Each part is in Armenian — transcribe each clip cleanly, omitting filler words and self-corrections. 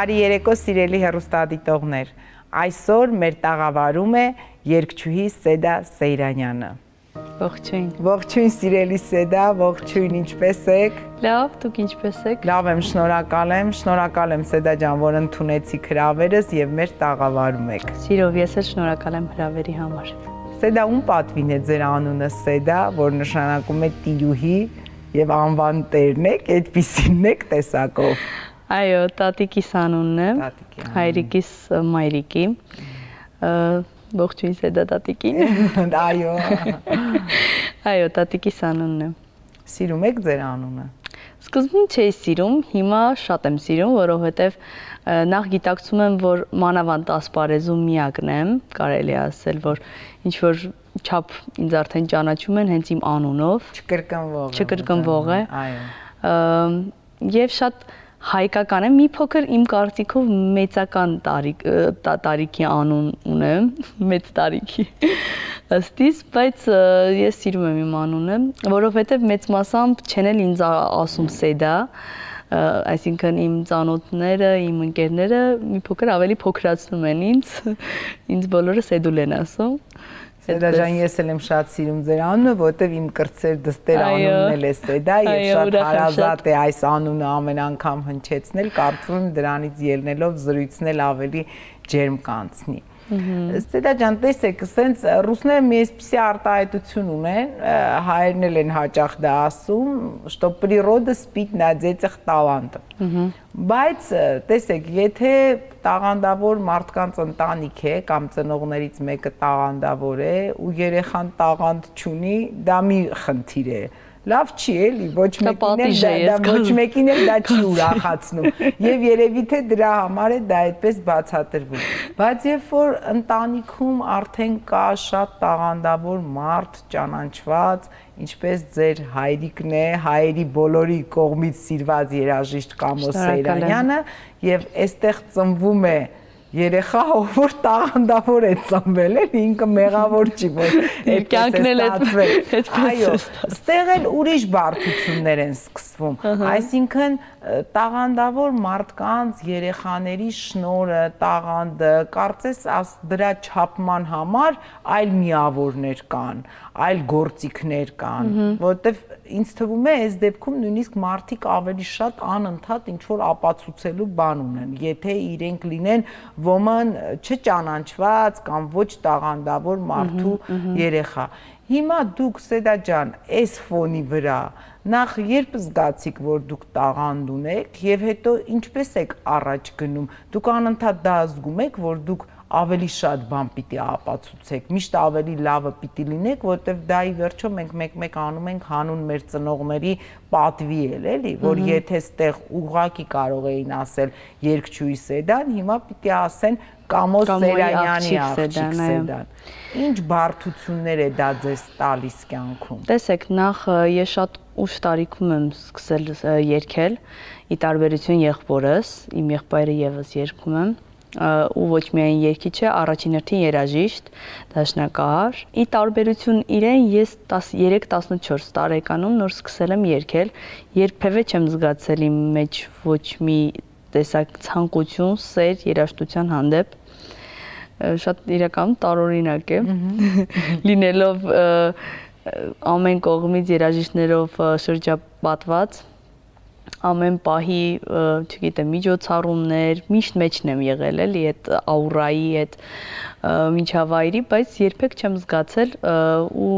Բարի երեկո սիրելի հեռուստադիտողներ, այսօր մեր տաղավարում է երգչուհի Սեդա Սեյրանյանը։ Ողջույն։ Ողջույն սիրելի Սեդա, ողջույն, ինչպես եք։ Լավ, դուք ինչպես եք։ Լավ եմ, շնորհակալ եմ Սեդա ջան, որ ընդունեցիք հրավերս եւ մեր տաղավարում եք։ Սիրով, ես էլ շնորհակալ եմ հրավերի համար։ Սեդա, ում պատվին է ձեր անունը Սեդա, որ նշանակում է տիրուհի եւ անվան տերն եք, այդպիսին եք տեսակով։ Այո, տատիկիս անունն է, հայրիկիս մայրիկի, ողջույն Սեդա տատիկին։ Այո։ Այո, տատիկիս անունն է։ Սիրում եք ձեր անունը։ Սկզբում չէի սիրում, հիմա շատ եմ սիրում, որովհետև նախ գիտակցում եմ, որ մանավանդ ասպարեզում միակն եմ, կարելի է ասել, որ ինչ որ չափ ինձ արդեն ճանաչում են հենց իմ անունով։ Չկրկնվող է։ Այո։ Եվ շատ հայկական է, մի փոքր իմ կարծիքով մեծական տարիքի անուն ունեմ, մեծ տարիքի ըստիս, բայց ես սիրում եմ իմ անունը, որովհետև մեծ մասամբ չեն էլ ինձ ասում Սեդա, այսինքն իմ ծանոթները, իմ ընկերները մի փոքր ավելի փոքրացնում են ինձ բոլորը Սեդուլ են ասում։ Սեդա ջան, ես էլ եմ շատ սիրում ձեր անունը, որովհետև իմ կրտսեր դստեր անունն էլ է Սեդա եւ շատ հարազատ է այս անունը ամեն անգամ հնչեցնել, կարծում եմ դրանից ելնելով զրույցն էլ ավելի ջերմ կանցնի։ Սեդա ջան, տեսեք, սենց ռուսները մի այսպիսի արտահայտություն ունեն, հայերն էլ են հաճախ դա ասում, что природа спит на детях талант։ Բայց տեսեք, եթե տաղանդավոր մարդկանց ընտանիք է կամ ծնողներից մեկը տաղանդավոր է ու երեխան տաղանդ չունի, դա մի խնդիր է։ Լավ չի էլի, ոչ մեկին էլ դա չի ուրախացնում եւ երևի թե դրա համար է դա այդպես բացատրվում։ Բայց երբ որ ընտանիքում արդեն կա շատ տաղանդավոր մարդ ճանաչված, ինչպես ձեր հայրիկն է, հայերի բոլորի կողմից սիրված երաժիշտ Կամո Սեյրանյանը, եւ այստեղ ծնվում է երեխա, որ տաղանդավոր է ծնվել, ինքը մեղավոր չի, որ կյանքն էլ այդպես։ Այո, ստեղ էլ ուրիշ բարդություններ են սկսվում, այսինքն տաղանդավոր մարդկանց երեխաների շնորհը, տաղանդը, կարծես դրա չափման համար այլ միավորներ կան, այլ գործիքներ կան, որովհետև ինձ թվում է այս դեպքում նույնիսկ մարդիկ ավելի շատ անընդհատ ինչ որ ապացուցելու բան ունեն, եթե իրենք լինեն ոմն չճանաչված կամ ոչ տաղանդավոր մարդու երեխա։ Հիմա դուք Սեդա ջան, այս ֆոնի վրա նախ երբ զգացիք, որ դուք տաղանդ ունեք եւ հետո ինչպես եք առաջ գնում։ Դուք անընդհատ դա զգում եք, որ դուք ավելի շատ բան պիտի ապացուցեք, միշտ ավելի լավը պիտի լինեք, որովհետև դա ի վերջո մենք մեկ-մեկ անում ենք հանուն մեր ծնողների պատվի էլ, էլի, որ եթե ստեղ ուղղակի կարող էին ասել երգչուհի Սեդան, հիմա պիտի ասեն Կամո Սեյրանյանի աղջիկ Սեդան։ Ինչ բարդություններ է դա ձեզ տալիս կյանքում։ Տեսեք, նախ ես շատ ուշ տարիքում եմ սկսել երգել, ի տարբերություն եղբորս, իմ եղբայրը եւս երգում եմ ու ոչ միայն երգիչ է, առաջին հերթին երաժիշտ, դաշնակահար։ Ի տարբերություն իրեն ես 13-14 տարեկանում նոր սկսել եմ երգել, երբևէ չեմ զգացել իմ մեջ ոչ մի տեսակ ցանկություն, սեր երաժշտության հանդեպ։ Շատ իրականում տարօրինակ է, լինելով ամեն կողմից երաժիշտներով շրջապատված, ամեն պահի, չգիտեմ, միջոցառումներ, միշտ մեջն եմ եղել էլի այդ աուրայի, այդ միջավայրի, բայց երբեք չեմ զգացել ու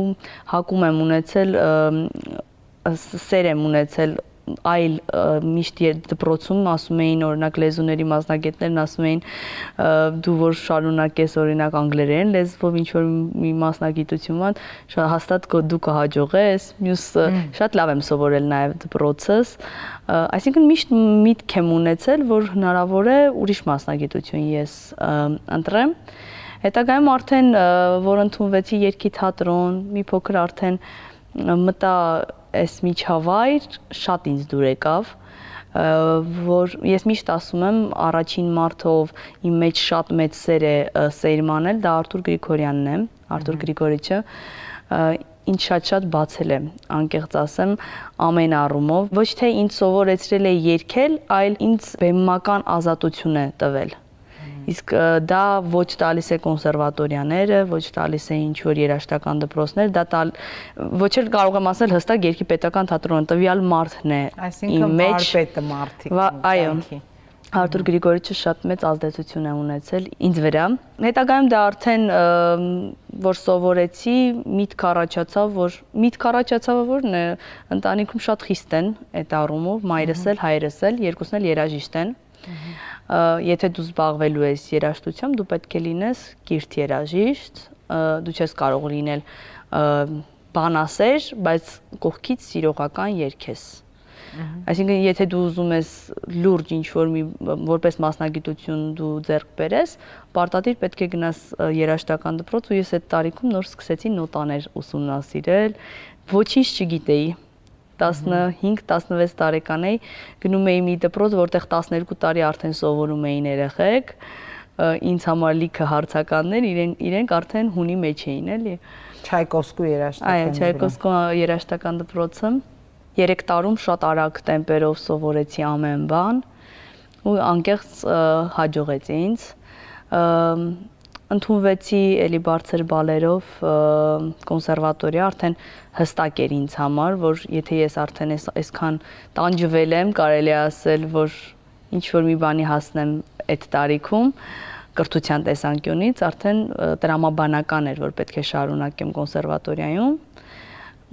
հակում եմ ունեցել, սեր եմ ունեցել այլ միշտ դպրոցում ասում էին օրինակ լեզուների մասնագետներն ասում էին դու որ շարունակես օրինակ անգլերեն լեզվով ինչ որ մի մասնագիտություն հաստատ դու կհաջողես մյուս շատ լավ եմ սովորել նաև դպրոցս այսինքն միշտ միտք եմ ունեցել որ հնարավոր է ուրիշ մասնագիտություն ես ընտրեմ հետագայում արդեն որ ընդունվեցի երգի թատրոն մի փոքր արդեն մտա այս միջավայր շատ ինձ դուր եկավ, որ ես միշտ ասում եմ առաջին մարդով իմ մեջ շատ մեծ սեր է սերմանել, դա Արթուր Գրիգորյանն է, Արթուր Գրիգորիչը, ինձ շատ բացել է, անկեղծ ասեմ, ամեն առումով, ոչ թե ինձ սովորեցրել է երգել, այլ ինձ բեմական ազատություն է տվել։ Իսկ դա ոչ տալիս է կոնսերվատորիաները, ոչ տալիս է ինչ-որ երաժշտական դպրոցներ, դա ոչ էլ կարող եմ ասել հստակ Երգի պետական թատրոնը, տվյալ մարդն է իմ մեջ։ Այսինքն վարպետը մարդիկ։ Այո։ Արտուր Գրիգորիչը շատ մեծ ազդեցություն է ունեցել ինձ վրա։ Հետագայում դա արդեն որ սովորեցի, միտք առաջացավ, որն է ընտանիքում շատ խիստ են այդ առումով, մայրս էլ, հայրս էլ, երկուսն էլ երաժիշտ են։ Եթե դու զբաղվելու ես երաժշտությամբ, դու պետք է լինես կիրթ երաժիշտ, դու չես կարող լինել բանասեր, բայց կողքից սիրողական երգես։ Այսինքն, եթե դու ուզում ես լուրջ ինչ-որ որպես մասնագիտություն դու ձեռք բերես, պարտադիր պետք է գնաս երաժշտական դպրոց, ու ես այդ տարիքում նոր սկսեցի նոտաներ ուսումնասիրել, ոչինչ չգիտեի։ 15-16 տարեկան էի, գնում էի մի դպրոց, որտեղ 12 տարի արդեն սովորում էին երեխեք, ինձ համար լիքը հարցականներ, իրենք արդեն հունի մեջ էին, էլի։ Չայկովսկու երաժշտական։ Այո, Չայկովսկու երաժշտական դպրոցը 3 տարում շատ արագ տեմպերով սովորեցի ամեն բան ու անկեղծ հաջողեց ինձ։ Ընդունվեցի էլի բարձր բալերով կոնսերվատորիա, արդեն հստակ էր ինձ համար, որ եթե ես արդեն այսքան տանջվել եմ, կարելի է ասել, որ ինչ-որ մի բանի հասնեմ այդ տարիքում, կրթության տեսանկյունից, արդեն տրամաբանական էր, որ պետք է շարունակեմ կոնսերվատորիայում։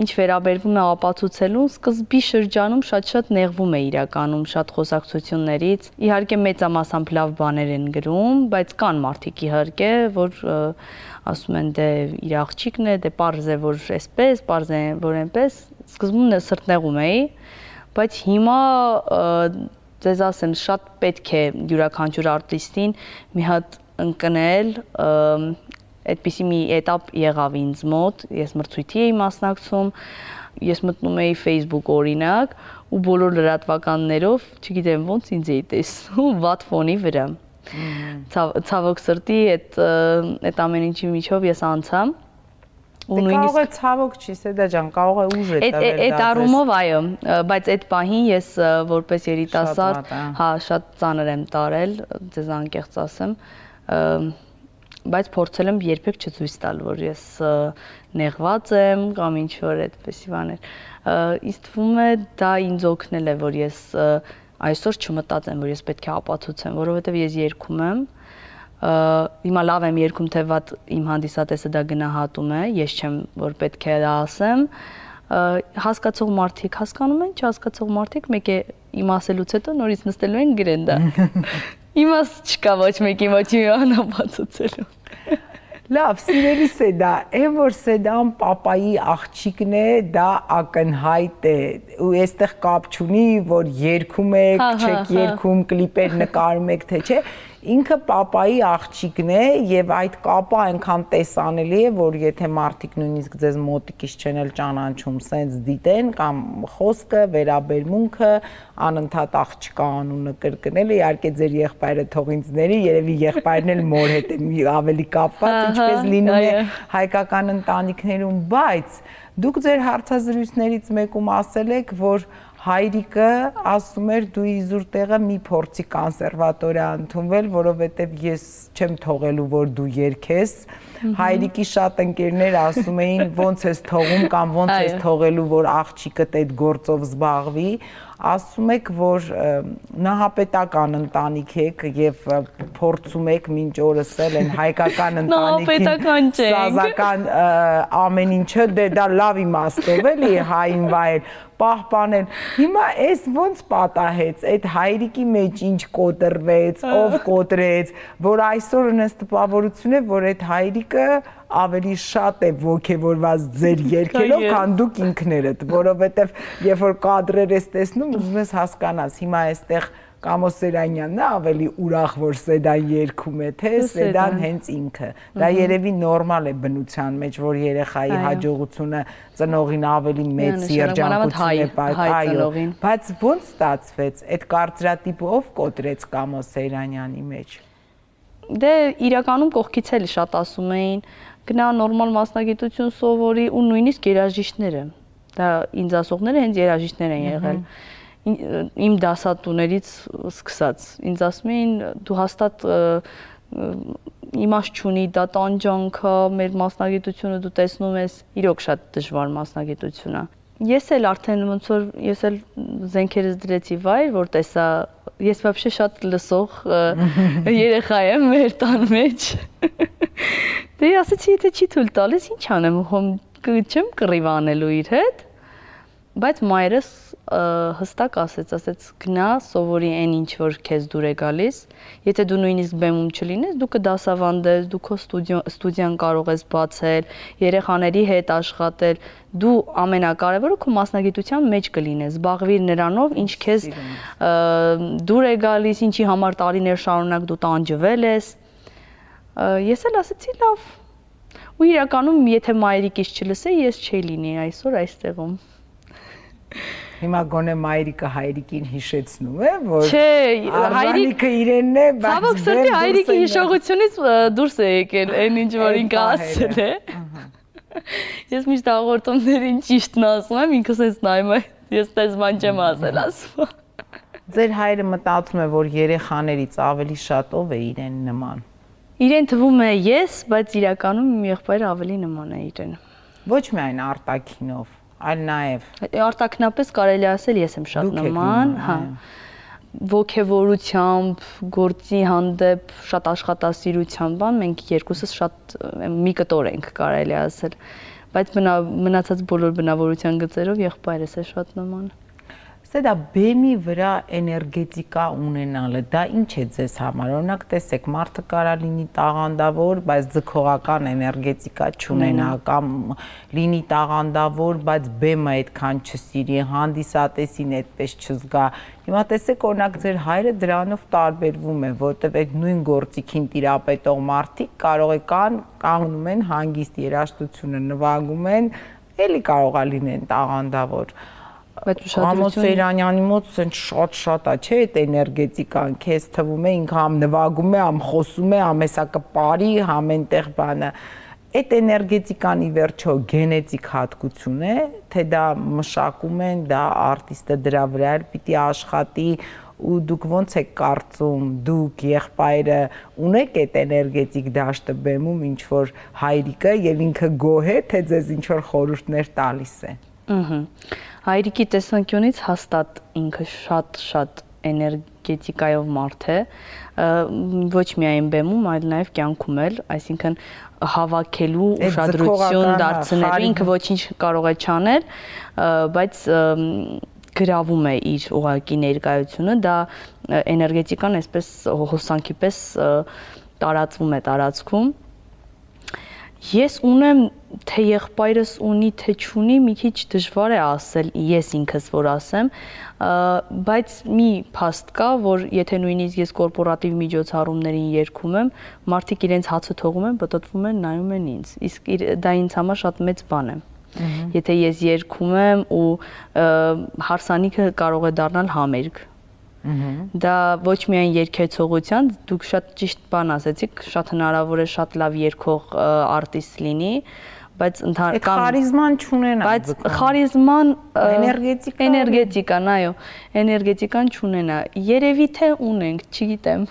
Ինչ վերաբերվում է ապացուցելուն, սկզբի շրջանում շատ նեղվում է իրականում, շատ խոսակցություններից։ Իհարկե մեծամասամբ լավ բաներ են գրում, բայց կան մարդիկ իհարկե, որ ասում են դե իր աղջիկն է, դե պարզ է, որ այսպես, պարզ է, որ այնպես, սկզբում սրտնեղում էի, բայց հիմա ձեզ ասեմ, շատ պետք է յուրաքանչյուր արտիստին մի հատ ընկնել, այդպիսի մի էտապ եղավ ինձ մոտ, ես մրցույթի էի մասնակցում, ես մտնում էի Facebook օրինակ ու բոլոր լրատվականներով, չգիտեմ ոնց ինձ էի տեսնում վատ ֆոնի վրա։ Ցավոք սրտի այդ ամեն ինչի միջով ես անցա։ Դե կարող է ցավոք չի, Սեդա ջան, կարող է ուժ է տվել դա։ Այդ առումով այո, բայց այդ պահին ես որպես երիտասարդ, հա, շատ ծանր եմ տարել, ձեզ անկեղծ ասեմ, բայց փորձել եմ երբեք չցույց տալ, որ ես նեղված եմ կամ ինչ-որ այդպեսի բաներ։ Ինձ թվում է դա ինձ օգնել է, որ ես այսօր չմտածեմ, որ ես պետք է ապացուցեմ, որովհետև ես երգում եմ, հիմա լավ եմ երգում, թե վատ իմ հանդիսատեսը դա գնահատում է, ես չեմ, որ պետք է դա ասեմ, հասկացող մարդիկ հասկանում են, չհասկացող մարդիկ մեկ է իմ ասելուց հետո նորից նստելու են գրեն դա։ Իմաստ չկա ոչ մեկի ոչի անապացուցելու։ Լավ, սիրելի Սեդա, այն որ Սեդան պապայի աղջիկն է, դա ակնհայտ է, ու այստեղ կապ չունի, որ երգում եք, չեք երգում, կլիպեր նկարում եք, թե չէ, ինքը պապայի աղջիկն է եւ այդ կապը այնքան տեսանելի է, որ եթե մարդիկ նույնիսկ ձեզ մոտիկից չեն էլ ճանաչում, սենց դիտեն կամ խոսքը, վերաբերմունքը, անընդհատ աղջկա անունը կրկնել, իհարկե ձեր եղբայրը թող ինձ ների, երևի եղբայրն էլ մոր հետ է ավելի կապված, ինչպես լինում է հայկական ընտանիքներում, բայց դուք ձեր հարցազրույցներից մեկում ասել եք, որ հայրիկը ասում էր դու իզուր տեղը մի փորձի կոնսերվատորիա ընդունվել, որովհետև ես չեմ թողելու, որ դու երգես։ Հայրիկի շատ ընկերներ ասում էին ոնց ես թողում կամ ոնց ես թողելու, որ աղջիկդ այդ գործով զբաղվի։ Ասում եք, որ նահապետական ընտանիք եք եւ փորձում եք մինչ օրս էլ են հայկական ընտանիքին սազական ամեն ինչը դե դա լավ իմաստով էլի հային վայել պահպանել։ Հիմա էս ոնց պատահեց, այդ հայրիկի մեջ ինչ կոտրվեց, ով կոտրեց, որ այսօր ունես տպավորություն է, որ այդ հայրիկը ավելի շատ է ոգևորված ձեր երգերով, քան դուք ինքներդ, որովհետև երբ որ կադրեր ես տեսնում, ուզում ես հասկանաս, հիմա այստեղ Կամո Սերանյանն է ավելի ուրախ, որ Սեդան երգում է, թե Սեդան հենց ինքը։ Դա երևի նորմալ է բնության մեջ, որ երեխայի հաջողությունը ծնողին ավելի մեծ երջանկություն է պատճառ, բայց ոնց ստացվեց, այդ կարծրատիպը ով կոտրեց Կամո Սերանյանի մեջ։ Դե իրականում կողքից էլ շատ ասում էին, գնա նորմալ մասնագիտություն սովորի ու նույնիսկ երաժիշտները, դա ինձ ասողները հենց երաժիշտներ են եղել, իմ դասատուներից սկսած, ինձ ասում էին դու հաստատ իմաստ չունի, դա տանջանք է, մեր մասնագիտությունը դու տեսնում ես, իրոք շատ դժվար մասնագիտություն է։ Ես էլ արդեն ոնց որ ես էլ զենքերս դրեցի վայր, որ տեսա, ես вообще շատ լսող երեխա եմ մեր տան մեջ։ Դե ասեցի, եթե չի թույլ տալիս, ինչ անեմ, չեմ կռիվ անելու իր հետ, բայց մայրս հստակ ասեց գնա սովորի այն ինչ որ քեզ դուր է գալիս, եթե դու նույնիսկ բեմում չլինես, դու կդասավանդես, դու քո ստուդիան կարող ես բացել, երեխաների հետ աշխատել, դու ամենակարևորը քո մասնագիտության մեջ կլինես, զբաղվիր նրանով, ինչ քեզ դուր է գալիս, ինչի համար տարիներ շարունակ դու տանջվել ես։ Ես էլ ասեցի լավ։ Ու իրականում եթե մայրիկից չլսեի, ես չէի լինի այսօր այստեղում։ Հիմա գոնե մայրիկը հայրիկին հիշեցնում է, որ չէ, հայրիկը իրենն է, բայց ցավոք սրտի հայրիկի հիշողությունից դուրս է եկել այն ինչ որ ինքը ասել է։ Ես միշտ հաղորդումներին ճիշտն ասում եմ, ինքս էս նայում եմ, ես տես բան չեմ ասել ասում։ Ձեր հայրը մտածում է, որ երեխաներից ավելի շատ ով է իրեն նման։ Իրեն թվում է ես, բայց իրականում իմ եղբայրը ավելի նման է իրեն։ Ոչ միայն արտաքինով, այլ նաև արտաքնապես կարելի ասել ես եմ շատ նման, հա։ Ոգևորությամբ, գործի հանդեպ, շատ աշխատասիրությամբ, մենք երկուսս շատ մի կտոր ենք կարելի ասել, բայց մնացած բոլոր բնավորության գծերով եղբայրս է շատ նման։ Դա բեմի վրա էներգետիկա ունենալը, դա ինչ է ձեզ համար, օրինակ տեսեք, մարդը կարա լինի տաղանդավոր, բայց ձգողական էներգետիկա չունենա, կամ լինի տաղանդավոր, բայց բեմը այդքան չսիրի, հանդիսատեսին այդպես չզգա։ Հիմա տեսեք, օրինակ ձեր հայրը դրանով տարբերվում է, որտեղ այդ նույն գործիքին տիրապետող մարդիկ կարող են կանգնում են հանգիստ երաժշտությունը նվագում են, էլի կարող է լինեն տաղանդավոր։ Ամոս Սեյրանյանի մոտ շատ է, չէ, այդ էներգետիկան, քեզ թվում է ինքը համ նվագում է, համ խոսում է, համ հեսա կպարի, համ այնտեղ բանը։ Այդ էներգետիկան ի վերջո գենետիկ հատկություն է, թե դա մշակում են, դա արտիստը դրա վրա էլ պիտի աշխատի, ու դուք ոնց եք կարծում, դուք եղբայրը ունեք այդ էներգետիկ դաշտը բեմում, ինչ որ հայրիկը եւ ինքը գոհ է, թե ձեզ ինչ որ խորհուրդներ տալիս է։ Հայրիկի տեսանկյունից հաստատ ինքը շատ էներգետիկայով մարդ է, ոչ միայն բեմում, այլ նաև կյանքում էլ, այսինքն հավաքելու ուշադրություն դարձնելու, ինքը ոչինչ կարող է չանել, բայց գրավում է իր ուղղակի ներկայությունը, դա էներգետիկան այսպես հոսանքի պես տարածվում է տարածքում։ Ես ունեմ, թե եղբայրս ունի, թե չունի, մի քիչ դժվար է ասել, ես ինքս որ ասեմ, բայց մի փաստ կա, որ եթե նույնիսկ ես կորպորատիվ միջոցառումներին երգում եմ, մարդիկ իրենց հացը թողում են, պտտվում են, նայում են ինձ, իսկ դա ինձ համար շատ մեծ բան է։ Եթե ես երգում եմ ու հարսանիքը կարող է դառնալ համերգ։ Դա ոչ միայն երգեցողության, դուք շատ ճիշտ բան ասեցիք, շատ հնարավոր է շատ լավ երգող արտիստ լինի, բայց ընդհանրական խարիզման չունենա, բայց խարիզման էներգետիկան, այո, էներգետիկան չունենա, երևի թե ունենք, չգիտեմ,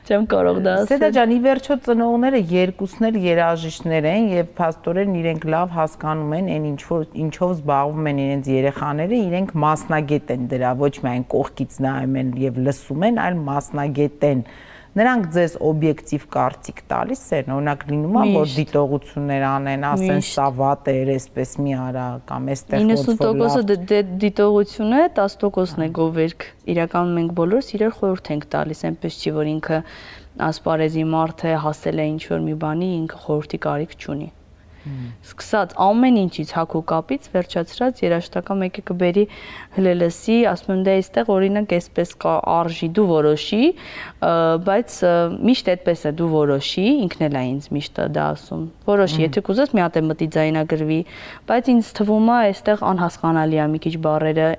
չեմ կարող դա ասել։ Սեդա ջան, ի վերջո ծնողները երկուսն էլ երաժիշտներ են եւ փաստորեն իրենք լավ հասկանում են այն ինչով զբաղվում են իրենց երեխաները, իրենք մասնագետ են դրա, ոչ միայն կողքից նայում են եւ լսում են, այլ մասնագետ են։ Նրանք ձեզ օբյեկտիվ կարծիք տալիս են, օրինակ լինում է, որ դիտողություններ անեն, ասեն սա վատ է, այսպես մի արա, կամ այստեղ ոնց որ լավ։ 90%-ը դիտողություն է, 10%-ն է գովերք։ Իրականում մենք բոլորս իրար խորհուրդ ենք տալիս, այնպես չի, որ ինքը ասպարեզի մարդ է, հասել է ինչ-որ մի բանի, ինքը խորհրդի կարիք չունի։ Սկսած ամեն ինչից հագուկապից վերջացրած երաժշտական մեկը կբերի հլելսի, ասում եմ դե այստեղ օրինակ այսպես կա արժի դու որոշի, բայց միշտ այդպես է դու որոշի, ինքն էլ է ինձ միշտ դա ասում։ Որոշի, եթե կուզես մի հատ է մտի ձայնագրվի, բայց ինձ թվում է այստեղ անհասկանալի է մի քիչ բառերը,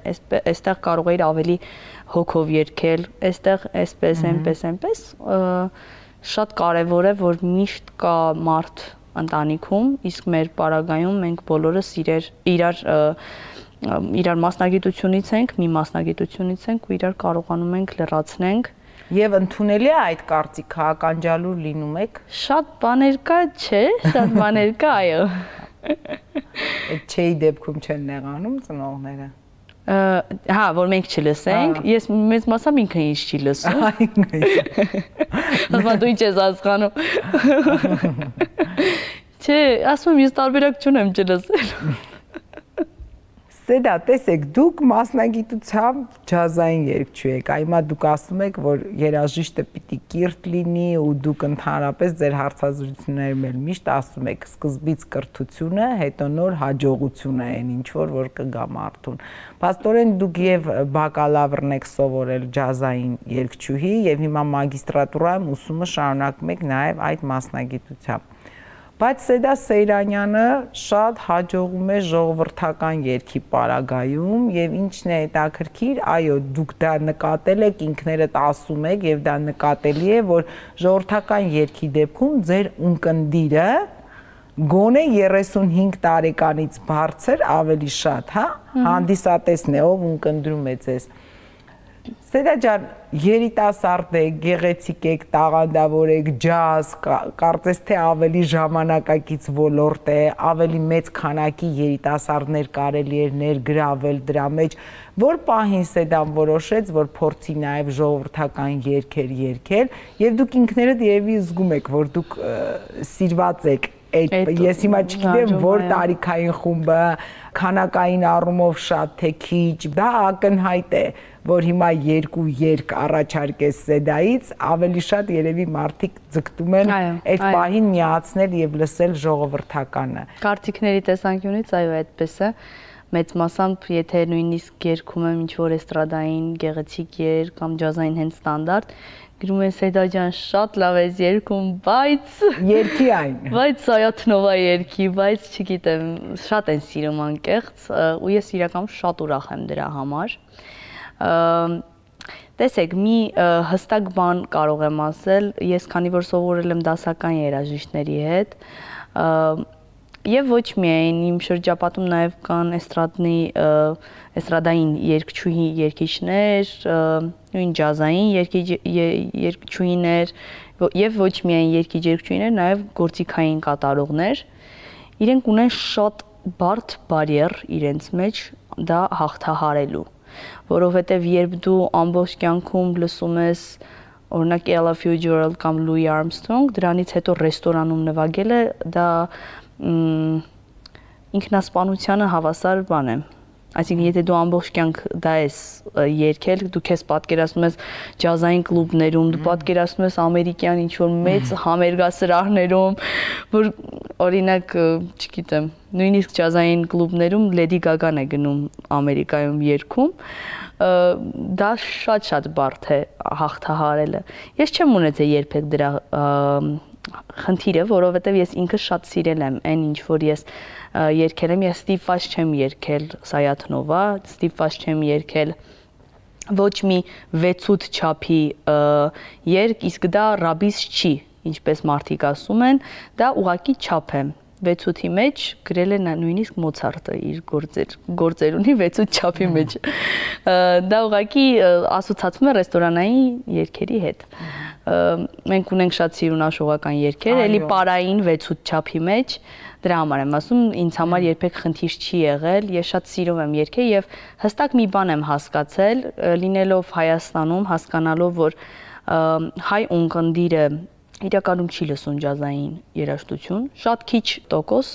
այստեղ կարող էիր ավելի հոգով երգել, այստեղ այսպես, այնպես, շատ կարևոր է, որ միշտ կա մարդ ընտանիքում, իսկ մեր պարագայում մենք բոլորս իրար մասնագիտությունից ենք, մի մասնագիտությունից ենք ու իրար կարողանում ենք լրացնենք։ Եվ ընդունելի է այդ կարծիքը, ականջալուր լինում եք։ Շատ բաներ կա, չէ, շատ բաներ կա, այո։ Այդ չէի դեպքում չեն նեղանում ծնողները։ Հա, որ մենք չլսենք, ես մեծ մասամբ ինքը ինձ չի լսում։ Ասում դու ինչ ես ասանում։ Չէ, ասում ես տարբերակ չունեմ չլսել։ Սեդա, տեսեք, դուք մասնագիտությամբ ջազային երգչու եք, այմա դուք ասում եք, որ երաժիշտը պիտի կիրթ լինի ու դուք ընդհանրապես ձեր հարցազրույցներում էլ միշտ ասում եք սկզբից կրթությունը, հետո նոր հաջողությունը են ինչ-որ կգա մարդուն։ Փաստորեն դուք եւ բակալավրն եք սովորել ջազային երգչուհի եւ հիմա մագիստրատուրայում ուսումը շարունակում եք նաեւ այդ մասնագիտությամբ։ Բայց Սեդա Սեյրանյանը շատ հաջողում է ժողովրդական երգի պարագայում եւ ինչն է հետաքրքիր, այո, դուք դա նկատել եք, ինքներդ ասում եք եւ դա նկատելի է, որ ժողովրդական երգի դեպքում ձեր ունկնդիրը գոնե 35 տարեկանից բարձր ավելի շատ, հա, հանդիսատեսն է, ով ունկնդրում է ձեզ։ Սեդա ջան, երիտասարդ եք, գեղեցիկ եք, տաղանդավոր եք, ջազ, կարծես թե ավելի ժամանակակից ոլորտ է, ավելի մեծ քանակի երիտասարդներ կարելի էր ներգրավել դրա մեջ, որ պահին Սեդան որոշեց, որ փորձի նաև ժողովրդական երգեր երգել, եւ դուք ինքներդ երևի զգում եք, որ դուք սիրված եք ես հիմա չգիտեմ, որ տարիքային խումբը, քանակային առումով շատ թե քիչ, դա ակնհայտ է, որ հիմա երկու երգ առաջարկես Սեդայից, ավելի շատ երևի մարդիկ ձգտում են այդ պահին միացնել եւ լսել ժողովրդականը։ Կարծիքների տեսանկյունից այո, այդպես է։ Մեծ մասամբ, եթե նույնիսկ երգում եմ ինչ-որ էստրադային գեղեցիկ երգ կամ ջազային հենց ստանդարտ, գրում են Սեդա ջան, շատ լավ ես երգում, բայց երգի այն։ Բայց Սայաթնովա երգի, բայց չգիտեմ, շատ են սիրում անկեղծ, ու ես իրականում շատ ուրախ եմ դրա համար։ Տեսեք, մի հստակ բան կարող եմ ասել, ես քանի որ սովորել եմ դասական երաժիշտների հետ, եւ ոչ միայն իմ շրջապատում նաեւ կան էստրադային երգչուհի երգիչներ, նույն ջազային երգչուհիներ եւ ոչ միայն երգիչ-երգչուհիներ, նաեւ գործիքային կատարողներ, իրենք ունեն շատ բարդ բարիեր իրենց մեջ դա հաղթահարելու, որովհետեւ երբ դու ամբողջ կյանքում լսում ես օրինակ Ella Fitzgerald կամ Louis Armstrong, դրանից հետո ռեստորանում նվագելը դա ինքնասպանությանը հավասար բան է։ Այսինքն եթե դու ամբողջ կյանք դա ես երգել, դու քեզ պատկերացնում ես ջազային կլուբներում, դու պատկերացնում ես ամերիկյան ինչ-որ մեծ համերգասրահներում, որ օրինակ, չգիտեմ, նույնիսկ ջազային կլուբներում Lady Gaga-ն է գնում Ամերիկայում երգում, դա շատ բարդ է հաղթահարելը։ Ես չեմ ունեցել երբեք դրա խնդիրը, որովհետև ես ինքս շատ սիրել եմ այն ինչ որ ես երգել եմ, ես Steve Vai չեմ երգել Սայաթնովա, Steve Vai չեմ երգել ոչ մի 6-8 չափի երգ, իսկ դա ռաբիս չի, ինչպես մարդիկ ասում են, դա ուղղակի չափ է։ 6-8-ի մեջ գրել է նույնիսկ Մոցարտը իր գործեր ունի 6-8 չափի մեջ։ Դա ուղղակի ասոցացվում է ռեստորանային երգերի հետ։ Մենք ունենք շատ սիրունաշողական երգեր, էլի պարային 6-8 չափի մեջ, դրա համար եմ ասում, ինձ համար երբեք խնդիր չի եղել, ես շատ սիրում եմ երգել եւ հստակ մի բան եմ հասկացել, լինելով Հայաստանում, հասկանալով, որ հայ ունկնդիրը իրականում չի լսում ջազային երաժշտություն, շատ քիչ տոկոս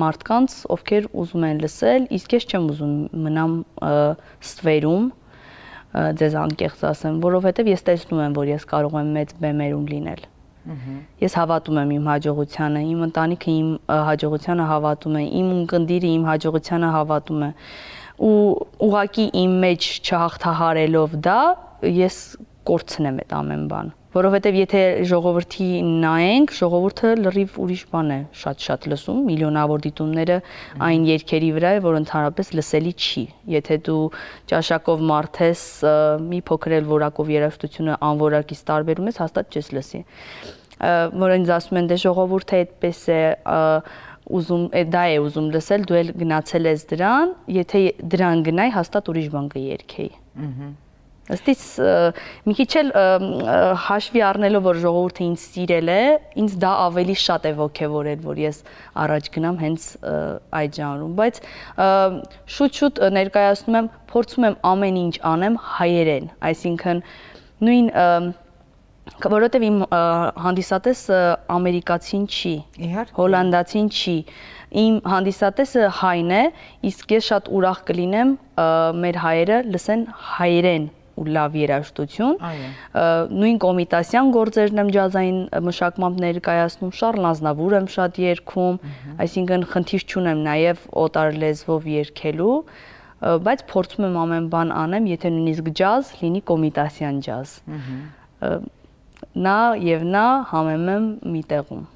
մարդկանց, ովքեր ուզում են լսել, իսկ ես չեմ ուզում մնամ ստվերում, ձեզ անկեղծ ասեմ, որովհետև ես տեսնում եմ, որ ես կարող եմ մեծ բեմերում լինել։ Ես հավատում եմ իմ հաջողությանը, իմ ընտանիքը իմ հաջողությանը հավատում է, իմ ունկնդիրը իմ հաջողությանը հավատում է, ու ուղղակի իմ մեջ չհաղթահարելով դա, ես կորցնեմ այդ ամեն բան։ Որովհետև եթե ժողովրդի նայենք, ժողովուրդը լրիվ ուրիշ բան է շատ լսում, միլիոնավոր դիտումները այն երգերի վրա է, որ ընդհանրապես լսելի չի։ Եթե դու ճաշակով մարդ ես, մի փոքր էլ որակով երաժշտությունը անորակից տարբերում ես, հաստատ չես լսի։ որ ինձ ասում են դե ժողովուրդը այդպես է ուզում, դա է ուզում լսել, դու էլ գնացել ես դրան, եթե դրան գնայի, հաստատ ուրիշ բան կերքեի։ Ըստից մի քիչ էլ հաշվի առնելով, որ ժողովուրդը ինձ սիրել է, ինձ դա ավելի շատ է ոգևորել, որ ես առաջ գնամ հենց այդ ժանրում, բայց շուտ-շուտ ներկայացնում եմ, փորձում եմ ամեն ինչ անեմ հայերեն, այսինքն նույն որովհետև իմ հանդիսատեսը ամերիկացին չի, հոլանդացին չի, իմ հանդիսատեսը հայն է, իսկ ես շատ ուրախ կլինեմ մեր հայերը լսեն հայերեն ու լավ երաժշտություն, նույն Կոմիտասյան գործերն եմ ջազային մշակմամբ ներկայացնում, Շառլ Ազնավուր եմ շատ երգում, այսինքն խնդիր չունեմ նաև օտար լեզվով երգելու, բայց փորձում եմ ամեն բան անեմ, եթե նույնիսկ ջազ, լինի Կոմիտասյան ջազ։ Նա եւ նա համեմեմ մի տեղում։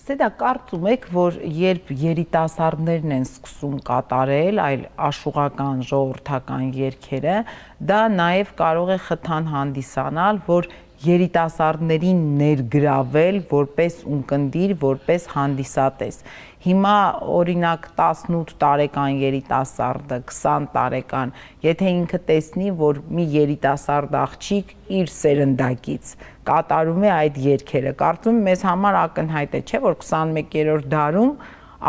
Դա կարծում եք, որ երբ երիտասարդներն են սկսում կատարել այլ աշուղական ժողովրդական երգերը, դա նաև կարող է խթան հանդիսանալ, որ երիտասարդներին ներգրավել որպես ունկնդիր, որպես հանդիսատես։ Հիմա օրինակ 18 տարեկան երիտասարդը, 20 տարեկան, եթե ինքը տեսնի, որ մի երիտասարդ աղջիկ իր սերնդակից կատարում է այդ երգերը, կարծում եմ մեզ համար ակնհայտ է, չէ՞ որ 21-րդ դարում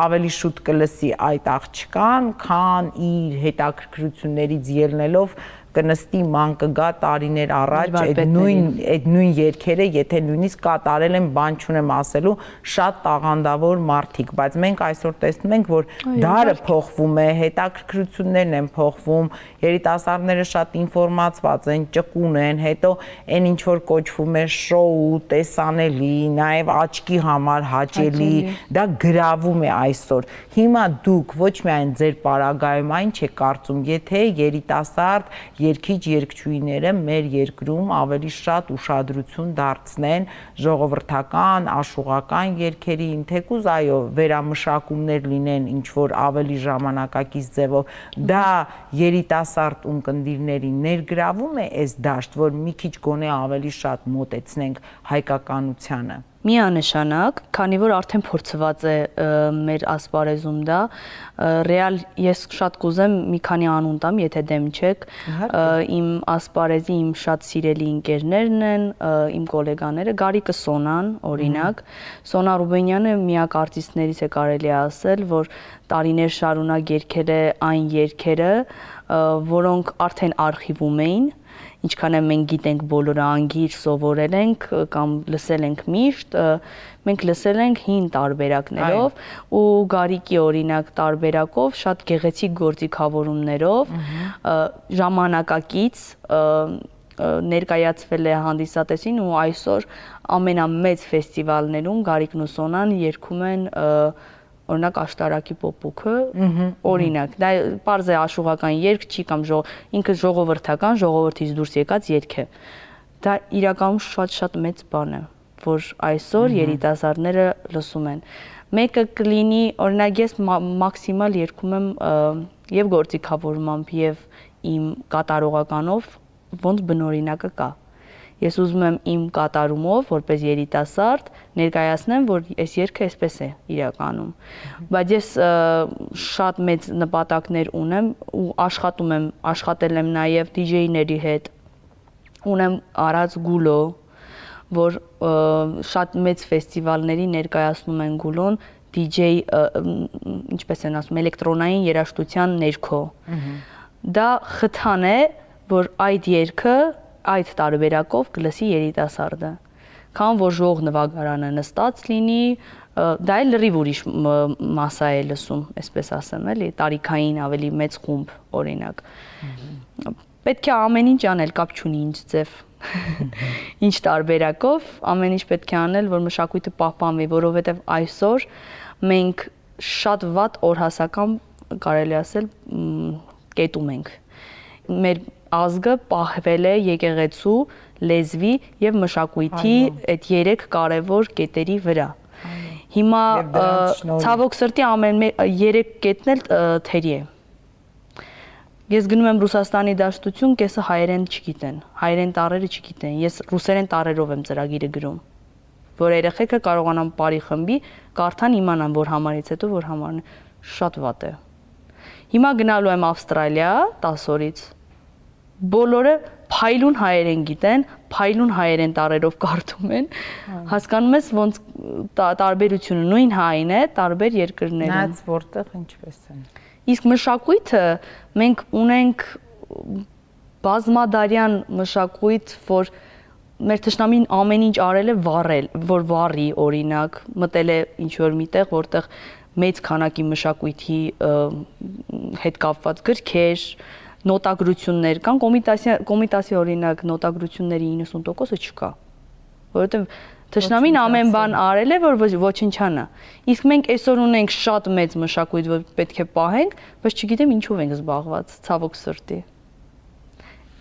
ավելի շուտ կլսի այդ աղջկան, քան իր հետաքրքրություններից ելնելով կնստի ման կգա տարիներ առաջ այդ նույն երգերը, եթե նույնիսկ կատարել են, բան չունեմ ասելու, շատ տաղանդավոր մարդիկ, բայց մենք այսօր տեսնում ենք, որ դարը փոխվում է, հետաքրքրություններն են փոխվում, երիտասարդները շատ ինֆորմացված են, ճկուն են, հետո այն ինչ որ կոչվում է շոու, տեսանելի, նաև աչքի համար հաճելի, դա գրավում է այսօր։ Հիմա դուք ոչ միայն ձեր պարագայում այն չեք կարծում, եթե երիտասարդ երգիչ-երգչուհիները մեր երկրում ավելի շատ ուշադրություն դարձնեն ժողովրդական, աշուղական երգերին, թեկուզ այո, վերամշակումներ լինեն ինչ-որ ավելի ժամանակակից ձևով, դա երիտասարդ ունկնդիրներին ներգրավում է այս դաշտ, որ մի քիչ գոնե ավելի շատ մոտեցնենք հայկականությանը։ Միանշանակ, քանի որ արդեն փորձված է մեր ասպարեզում դա, ռեալ ես շատ կուզեմ մի քանի անուն տամ, եթե դեմ չեք, իմ ասպարեզի իմ շատ սիրելի ընկերներն են, իմ գոլեգաները, Գարիկը Սոնան, օրինակ, Սոնա Ռուբենյանը միակ արտիստներից է կարելի ասել, որ տարիներ շարունակ երգել է այն երգերը, որոնք արդեն արխիվում էին, ինչքան է մենք գիտենք բոլորը անգիր սովորել ենք կամ լսել ենք միշտ, մենք լսել ենք հին տարբերակներով ու Գարիկի օրինակ տարբերակով շատ գեղեցիկ գործիքավորումներով ժամանակակից ներկայացվել է հանդիսատեսին ու այսօր ամենամեծ ֆեստիվալներում Գարիկն ու Սոնան երգում են օրինակ աշտարակի պոպուքը, օրինակ, դա պարզ է աշուղական երգ չի կամ ինքը ժողովրդական, ժողովրդից դուրս եկած երգ է։ Դա իրականում շատ մեծ բան է, որ այսօր երիտասարդները լսում են։ Մեկը կլինի, օրինակ ես մաքսիմալ երգում եմ եւ գործիքավորմամբ եւ իմ կատարողականով ոնց բնօրինակը կա։ Ես ուզում եմ իմ կատարումով, որպես երիտասարդ, ներկայացնեմ, որ այս երգը այսպես է իրականում։ Բայց ես շատ մեծ նպատակներ ունեմ ու աշխատել եմ նաև DJ-ների հետ։ Ունեմ Արաց Գուլո, որ շատ մեծ ֆեստիվալների ներկայացնում են Գուլոն DJ, ինչպես են ասում, էլեկտրոնային երաժշտության ներքո։ Դա խթան է, որ այդ երգը այդ տարբերակով կլսի երիտասարդը, քան որ ժող նվագարանը նստած լինի, դա էլ լրիվ ուրիշ մասա է լսում, այսպես ասեմ, էլի, տարիքային ավելի մեծ խումբ, օրինակ։ Պետք է ամեն ինչ անել, կապ չունի ինչ ձև, ինչ տարբերակով, ամեն ինչ պետք է անել, որ մշակույթը պահպանվի, որովհետև այսօր մենք շատ վատ օրհասական, կարելի ասել, կետում ենք։ Մեր ազգը պահվել է եկեղեցու, լեզվի եւ մշակույթի այդ 3 կարևոր կետերի վրա։ Հիմա ցավոք սրտի ամեն 3 կետն էլ թերի է։ Ես գնում եմ Ռուսաստանի դաշտություն, կեսը հայերեն չգիտեն, հայերեն տառերը չգիտեն, ես ռուսերեն տառերով եմ ծրագիրը գրում։ որ երեխեքը կարողանան բարի խմբի, կարդան իմանան, որ համարից հետո որ համարն է շատ վատ է։ Հիմա գնալու եմ Ավստրալիա 10 օրից։ Բոլորը փայլուն հայերեն գիտեն, փայլուն հայերեն տարերով կարդում են, հասկանում ես ոնց տարբերությունը նույն հային է տարբեր երկրներում։ Նայած որտեղ ինչպես են։ Իսկ մշակույթը մենք ունենք բազմադարյան մշակույթ, որ մեր թշնամին ամեն ինչ արել է վառել, որ վառի օրինակ, մտել է ինչ որ միտեղ, որտեղ մեծ քանակի մշակույթի հետ կապված գրքեր, նոտագրություններ կան, կոմիտասի օրինակ նոտագրությունների 90%-ը չկա, որովհետև թշնամին ամեն բան արել է, որ ոչնչանա։ Իսկ մենք այսօր ունենք շատ մեծ մշակույթ, որ պետք է պահենք, բայց չգիտեմ ինչով ենք զբաղված, ցավոք սրտի։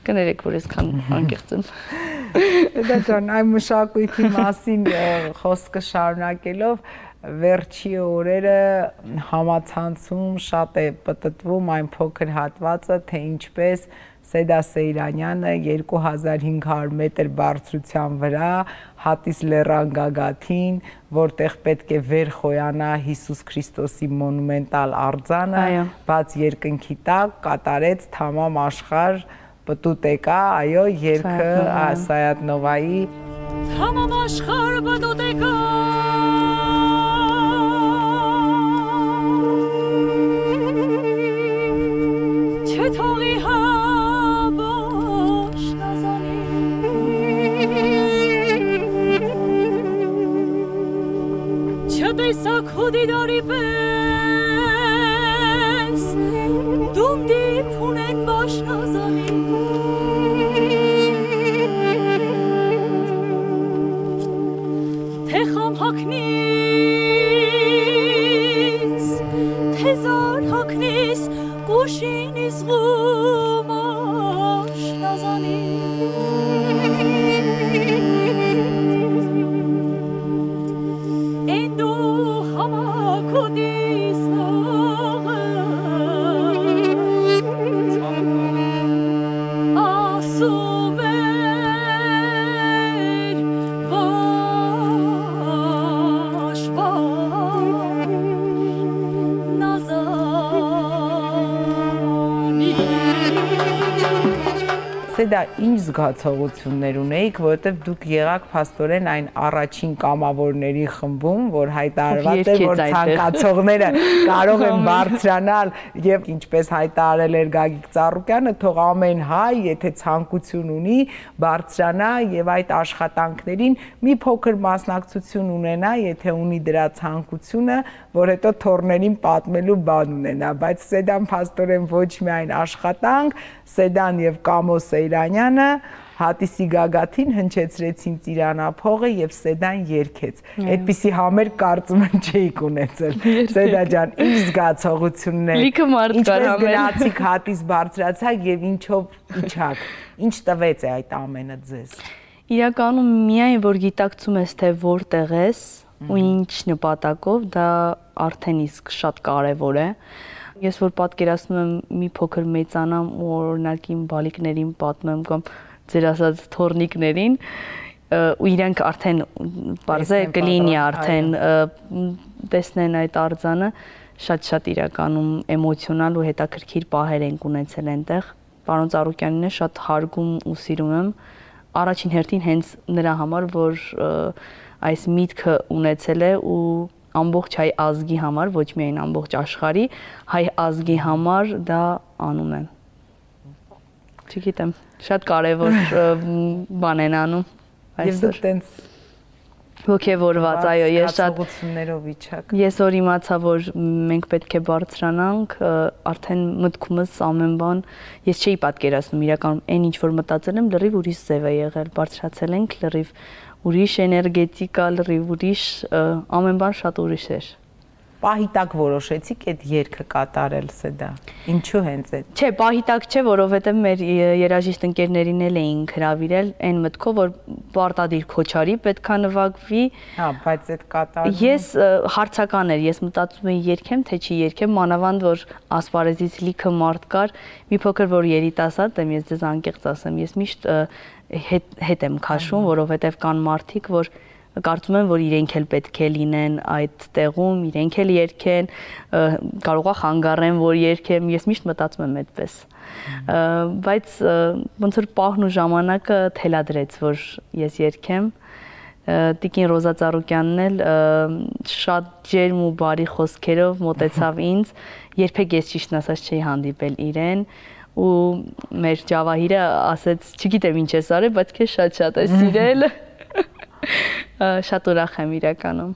Կներեք, որ այսքան անկեղծ եմ։ Դա ջան, այ մշակույթի մասին խոսքը շարունակելով վերջի օրերը համացանցում շատ է պտտվում այն փոքր հատվածը, թե ինչպես Սեդա Սեյրանյանը 2500 մետր բարձրության վրա Հատիս լեռան գագաթին, որտեղ պետք է վեր խոյանա Հիսուս Քրիստոսի մոնումենտալ արձանը, բաց երկնքի տակ կատարեց թամամ աշխարհ պտուտեկա, այո, երգը Սայաթ Նովայի թամամ աշխարհ պտուտեկա Չթողի հաբոշ նազանի Չտեսակ ու դիդարի պես Դում դիպ ունեն բաշ նազանի Թե խամ հակնիս, թե զար հակնիս Կուշին իզղում աշնազանի Են դու համակ ու դիստողը ասում էր վաշ նազանի Սեդա, ինչ զգացողություններ ունեիք, որովհետև դուք եղաք փաստորեն այն առաջին կամավորների խմբում, որ հայտարարված էր, որ ցանկացողները կարող են բարձրանալ եւ ինչպես հայտարարել էր Գագիկ Ծառուկյանը, թող ամեն հայ, եթե ցանկություն ունի, բարձրանա եւ այդ աշխատանքներին մի փոքր մասնակցություն ունենա, եթե ունի դրա ցանկությունը, որ հետո թորներին պատմելու բան ունենա, բայց Սեդան փաստորեն ոչ միայն աշխատանք, Սեդան եւ Կամո Սեյրանյանը Հատիսի գագաթին հնչեցրեցին ծիրանափողը եւ Սեդան երգեց։ Այդպիսի համեր կարծում եմ չէիք ունեցել։ Սեդա ջան, ինչ զգացողություններ։ Ինչպես գնացիք Հատիս բարձրացաք եւ ինչով իջաք։ Ինչ տվեց է այդ ամենը ձեզ։ Իրականում միայն որ գիտակցում ես թե որտեղ ես ու ինչ նպատակով, դա արդեն իսկ շատ կարեւոր է։ Ես որ պատկերացնում եմ մի փոքր մեծանամ ու օրինակ իմ բալիկներին պատմեմ կամ ձեր ասած թորնիկներին ու իրենք արդեն բարձր կլինի արդեն տեսնեն այդ արձանը շատ իրականում էմոցիոնալ ու հետաքրքիր պահեր ենք ունեցել այնտեղ պարոն Ծառուկյանին է շատ հարգում ու սիրում եմ առաջին հերթին հենց նրա համար որ այս միտքը ունեցել է ու ամբողջ հայ ազգի համար, ոչ միայն ամբողջ աշխարհի, հայ ազգի համար դա անում եմ։ Չգիտեմ, շատ կարևոր բան են անում այսօր։ Եվ դուք տենց ոգևորված, այո, ես շատ զգացողություններով իջաք։ Ես որ իմացա, որ մենք պետք է բարձրանանք, արդեն մտքումս ամեն բան, ես չէի պատկերացնում իրականում այն ինչ որ մտածել եմ, լրիվ ուրիշ ձև է եղել, բարձրացել ենք լրիվ ուրիշ էներգետիկա, լրիվ ուրիշ, ամեն բան շատ ուրիշ էր։ Պահի տակ որոշեցիք այդ երգը կատարել Սեդա։ Ինչու հենց այդ։ Չէ, պահի տակ չէ, որովհետև մեր երաժիշտ ընկերներին էլ էին հրավիրել այն մտքով, որ պարտադիր քոչարի պետքա նվագվի։ Հա, բայց այդ կատարումը։ Ես հարցական էր, ես մտածում էի երգեմ, թե չի երգեմ, մանավանդ որ ասպարեզից լիքը մարդ կար, մի փոքր որ երիտասարդ եմ, ես ձեզ անկեղծ ասեմ, ես միշտ հետ եմ քաշում, որովհետև կան մարդիկ, որ կարծում եմ, որ իրենք էլ պետք է լինեն այդ տեղում, իրենք էլ երգեն, կարող է խանգարեն, որ երգեմ, ես միշտ մտածում եմ այդպես։ Բայց ոնց որ պահն ու ժամանակը թելադրեց, որ ես երգեմ։ Տիկին Ռոզա Ծառուկյանն էլ շատ ջերմ ու բարի խոսքերով մոտեցավ ինձ, երբեք ես ճիշտն ասած չէի հանդիպել իրեն ու մեր Ջավահիրը ասեց, չգիտեմ ինչ ես արել, բայց քեզ շատ է սիրել։ Շատ ուրախ եմ իրականում։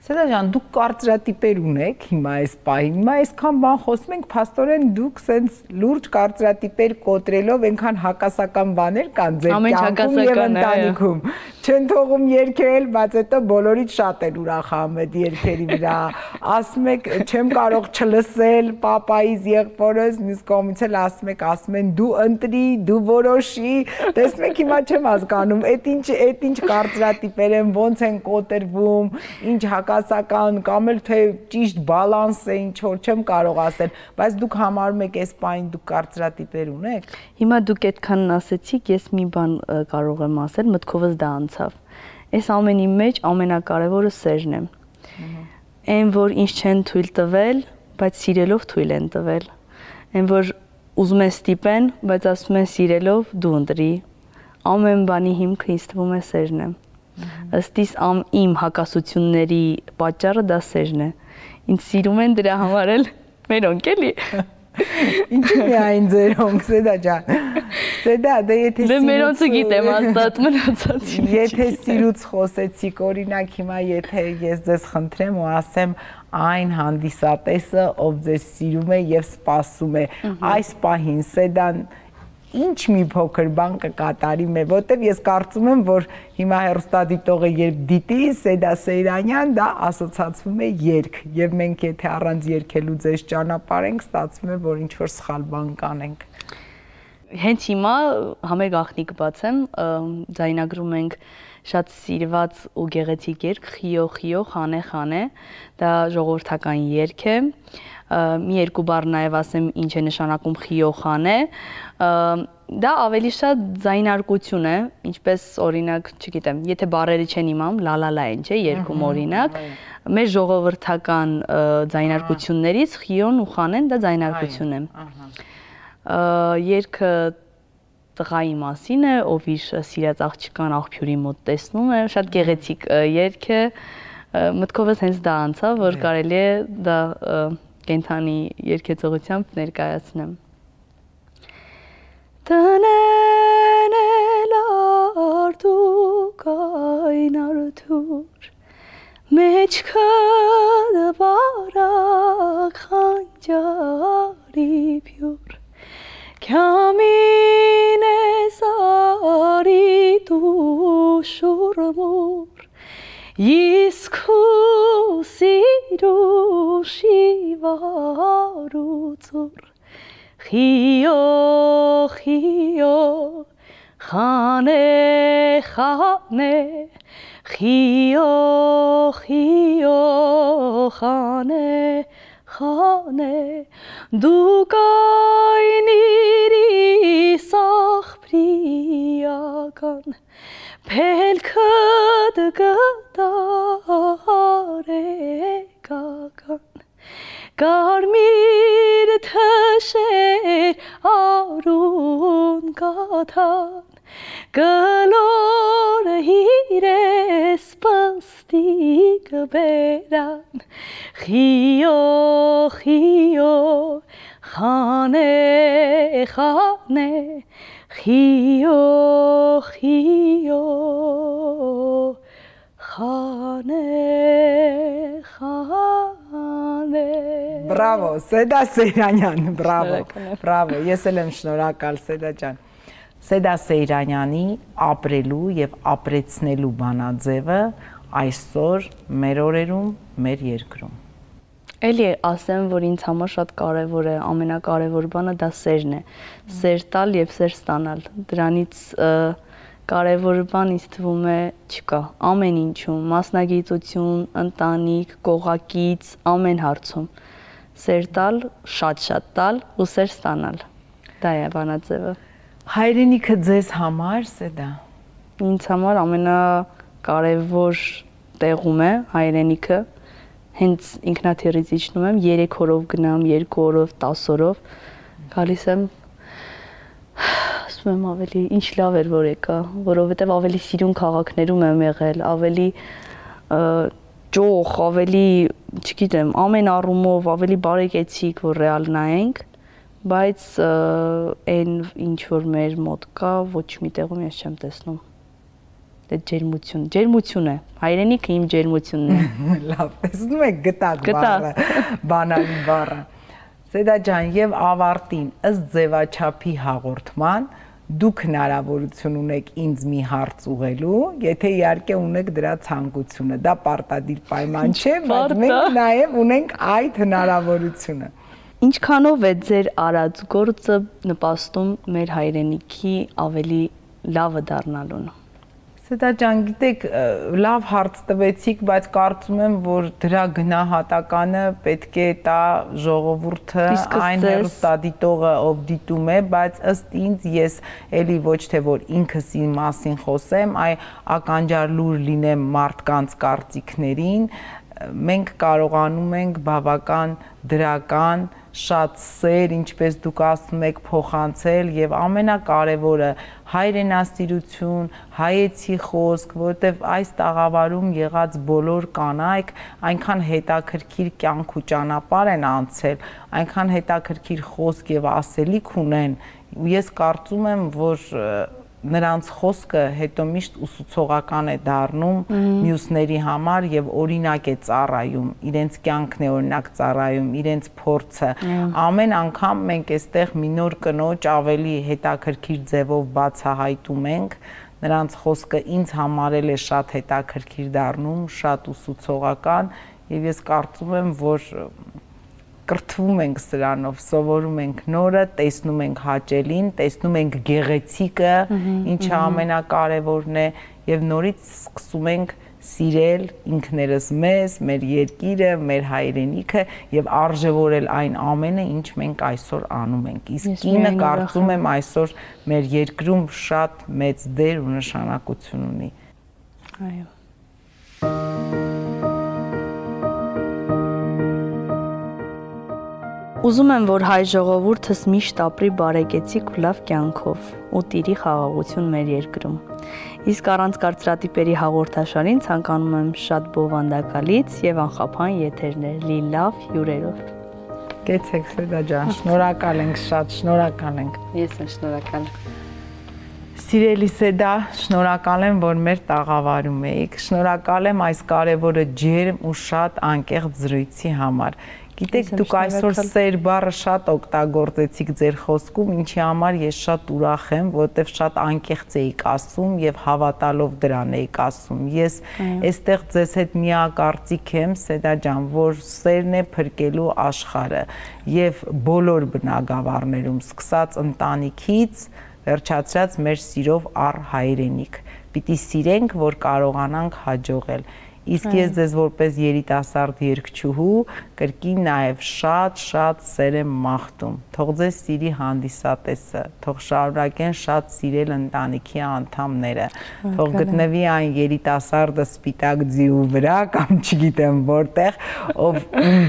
Սեդա ջան, դուք կարծրատիպեր ունեք հիմա այս պահին, հիմա այսքան բան խոսում ենք, փաստորեն դուք սենց լուրջ կարծրատիպեր կոտրելով այնքան հակասական բաներ կան ձեր կյանքում եւ ընտանիքում։ Չեն թողում երգել, բայց հետո բոլորից շատ են ուրախանում այդ երգերի վրա։ Ասում եք, չեմ կարող չլսել պապայիս, եղբորս, մյուս կողմից էլ ասում են դու ընտրի, դու որոշի։ Տեսնում եք հիմա չեմ հասկանում, այդ ինչ կարծրատիպեր են, ոնց են կոտրվում, ինչ հակասական կամ էլ թե ճիշտ բալանս է ինչ որ չեմ կարող ասել, բայց դուք համարում եք այս պահին դուք կարծրատիպեր ունեք։ Հիմա դուք այդքան ասեցիք, ես մի բան կարող եմ ասել, մտքովս դա անցավ։ Այս ամենի մեջ ամենակարևորը սերն է։ Այն որ ինչ չեն թույլ տվել, բայց սիրելով թույլ են տվել։ Այն որ ուզում են ստիպեն, բայց ասում են սիրելով դու ընտրի։ Ամեն բանի հիմքը ինձ թվում է սերն է։ Ըստ իմ հակասությունների պատճառը դա սերն է։ Ինձ սիրում են դրա համար էլ մերոնք էլի։ Ինչու՞ միայն ձերոնք, Սեդա ջան։ Սեդա, դե եթե Դե մերոնցը գիտեմ աստված մնացածի։ Եթե սիրուց խոսեցիք, օրինակ հիմա եթե ես ձեզ խնդրեմ ու ասեմ այն հանդիսատեսը, ով ձեզ սիրում է եւ սպասում է, այս պահին Սեդան ինչ մի փոքր բան կկատարի մեր, որտեվ ես կարծում եմ, որ հիմա հեռուստադիտողը երբ դիտի Սեդա Սեյրանյան, դա ասոցացվում է երգ, եւ մենք եթե առանց երգելու ձեզ ճանապարհենք, ստացվում է, որ ինչ-որ սխալ բան կանենք։ Հենց հիմա համեր գաղտնիք բացեմ, ձայնագրում ենք շատ սիրված ու գեղեցիկ երգ Խիո խիո խանե խանե, դա ժողովրդական երգ է։ Մի երկու բառ նաև ասեմ ինչ է նշանակում խիո խանե, դա ավելի շատ ձայնարկություն է, ինչպես օրինակ, չգիտեմ, եթե բառերը չեն իմամ, լալալա են, չէ, երկում օրինակ, մեր ժողովրդական ձայնարկություններից խիոն ու խանեն դա ձայնարկություն է։ Երգը տղայի մասին է, ով իր սիրած աղջկան աղբյուրի մոտ տեսնում է, շատ գեղեցիկ երգ է, մտքովս հենց դա անցավ, որ կարելի է դա կենթանի երգեցողությամբ ներկայացնեմ։ Տնեն էլ արդուկ այն արդուր, մեջքը դվարակ խանջարի պյուր, Քյամին ես արի դու շուրմուր, իսկ ու սիրու շիվարուցուր, խիո խիո խանե խանե, խիո խիո խանե խանե, դու կայնիրի սաղբրիական, փելքդ գտարեկական, կարմիր թշեր արուն կաթան, գլորը հիրես պստիկ բերան, խիո խիո խանե խանե, խիո խիո խանե խանե։ Բրավո, Սեդա Սեյրանյան, բրավո, բրավո, ես էլ եմ շնորհակալ Սեդա ջան։ Սեդա Սեյրանյանի ապրելու եւ ապրեցնելու բանաձևը այսօր մեր օրերում, մեր երկրում։ Էլի ասեմ, որ ինձ համար շատ կարևոր է, ամենակարևոր բանը դա սերն է, սեր տալ եւ սեր ստանալ, դրանից կարևոր բան ինձ թվում է չկա, ամեն ինչում, մասնագիտություն, ընտանիք, կողակից, ամեն հարցում, սեր տալ, շատ տալ ու սեր ստանալ, դա է բանաձևը։ Հայրենիքը ձեզ համար, Սեդա։ Ինձ համար կարևոր տեղում է հայրենիքը, հենց ինքնաթիռից իջնում եմ, 3 օրով գնամ, 2 օրով, 10 օրով, գալիս եմ, ասում եմ ավելի ինչ լավ էր որ եկա, որովհետև ավելի սիրուն քաղաքներում եմ եղել, ավելի ճոխ, ավելի, չգիտեմ, ամեն առումով ավելի բարեկեցիկ, որ ռեալ նայենք, բայց այն ինչ որ մեր մոտ կա, ոչ մի տեղում ես չեմ տեսնում։ Դե ջերմություն է, հայրենիքը իմ ջերմությունն է։ Լավ, տեսնում եք գտակ բառը, բանալի բառը։ Սեդա ջան, եւ ավարտին, ըստ ձևաչափի հաղորդման, դուք հնարավորություն ունեք ինձ մի հարց ուղղելու, եթե իհարկե ունեք դրա ցանկությունը, դա պարտադիր պայման չէ, բայց մենք նաեւ ունենք այդ հնարավորությունը։ Ինչքանով է ձեր արած գործը նպաստում մեր հայրենիքի ավելի լավը դառնալուն։ Սեդա ջան, գիտեք, լավ հարց տվեցիք, բայց կարծում եմ, որ դրա գնահատականը պետք է տա ժողովուրդը, այն հեռուստադիտողը, ով դիտում է, բայց ըստ ինձ ես էլի ոչ թե որ ինքս իմ մասին խոսեմ, այ ականջար լուր լինեմ մարդկանց կարծիքներին, մենք կարողանում ենք բավական դրական, շատ սեր, ինչպես դուք ասում եք, փոխանցել եւ ամենակարևորը հայրենասիրություն, հայեցի խոսք, որովհետեւ այս տաղավարում եղած բոլոր կանայք այնքան հետաքրքիր կյանք ու ճանապարհ են անցել, այնքան հետաքրքիր խոսք եւ ասելիք ունեն, ես կարծում եմ, որ նրանց խոսքը հետո միշտ ուսուցողական է դառնում մյուսների համար եւ օրինակ է ծառայում, իրենց կյանքն է օրինակ ծառայում, իրենց փորձը։ Ամեն անգամ մենք այստեղ մի նոր կնոջ ավելի հետաքրքիր ձևով բացահայտում ենք, նրանց խոսքը ինձ համար է շատ հետաքրքիր դառնում, շատ ուսուցողական եւ ես կարծում եմ, որ կրթվում ենք սրանով, սովորում ենք նորը, տեսնում ենք հաճելին, տեսնում ենք գեղեցիկը, ինչը ամենակարևորն է եւ նորից սկսում ենք սիրել ինքներս մեզ, մեր երկիրը, մեր հայրենիքը եւ արժևորել այն ամենը, ինչ մենք այսօր անում ենք։ Իսկ կինը կարծում եմ այսօր մեր երկրում շատ մեծ դեր ու նշանակություն ունի։ Այո։ Ուզում եմ, որ հայ ժողովուրդս միշտ ապրի բարեկեցիկ ու լավ կյանքով ու տիրի խաղաղություն մեր երկրում։ Իսկ առանց կարծրատիպերի հաղորդաշարին ցանկանում եմ շատ բովանդակալից եւ անխափան եթերներ լի լավ հյուրերով։ Կեցեք Սեդա ջան, շնորհակալ ենք, շատ շնորհակալ ենք։ Ես եմ շնորհակալ։ Սիրելի Սեդա, շնորհակալ եմ, որ մեր տաղավարում եք։ Շնորհակալ եմ այս կարևորը ջերմ ու շատ անկեղծ զրույցի համար։ Գիտեք, դուք այսօր սեր բառը շատ օգտագործեցիք ձեր խոսքում, ինչի համար ես շատ ուրախ եմ, որովհետև շատ անկեղծ էիք ասում եւ հավատալով դրան էիք ասում։ Ես այստեղ ձեզ հետ միակարծիք եմ, Սեդա ջան, որ սերն է փրկելու աշխարհը եւ բոլոր բնագավառներում, սկսած ընտանիքից, վերջացրած մեր սիրով առ հայրենիք։ Պիտի սիրենք, որ կարողանանք հաջողել։ Իսկ ես ձեզ որպես երիտասարդ երգչուհու կրկին նաև շատ սեր եմ մաղթում։ Թող ձեզ սիրի հանդիսատեսը, թող շարունակեն շատ սիրել ընտանիքի անդամները, թող գտնվի այն երիտասարդը սպիտակ ձիու վրա կամ չգիտեմ որտեղ, ով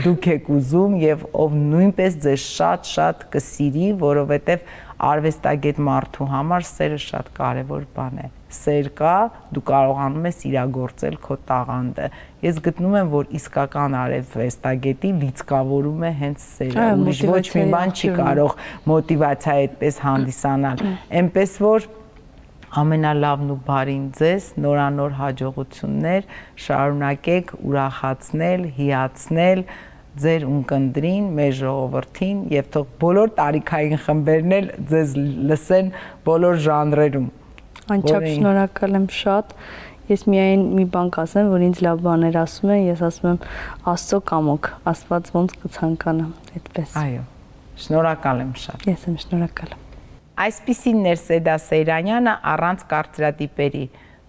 դուք եք ուզում եւ ով նույնպես ձեզ շատ կսիրի, որովհետեւ արվեստագետ մարդու համար սերը շատ կարևոր բան է։ Սեր կա, դու կարողանում ես իրագործել քո տաղանդը։ Ես գտնում եմ, որ իսկական արվեստագետի լիցքավորում է հենց սերը։ Ուրիշ ոչ մի բան չի կարող մոտիվացիա այդպես հանդիսանալ։ Էնպես որ ամենալավն ու բարին ձեզ, նորանոր հաջողություններ, շարունակեք ուրախացնել, հիացնել ձեր ունկնդրին, մեր ժողովրդին եւ թող բոլոր տարիքային խմբերն էլ ձեզ լսեն բոլոր ժանրերում։ Անչափ շնորհակալ եմ շատ։ Ես միայն մի բան կասեմ, որ ինձ լավ բաներ ասում են, ես ասում եմ Աստծո կամոք, Աստված ոնց կցանկանա, այդպես։ Այո։ Շնորհակալ եմ շատ։ Ես եմ շնորհակալ։ Այսպիսին էր Սեդա Սեյրանյանը առանց կարծրատիպերի։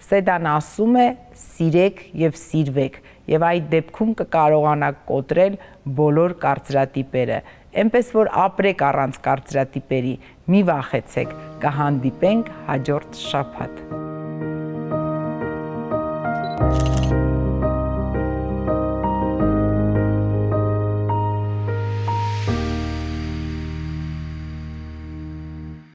Սեդան ասում է՝ սիրեք եւ սիրվեք, եւ այդ դեպքում կկարողանաք կոտրել բոլոր կարծրատիպերը։ Էնպես որ ապրեք առանց կարծրատիպերի, մի վախեցեք, կհանդիպենք հաջորդ շաբաթ։ Thank you.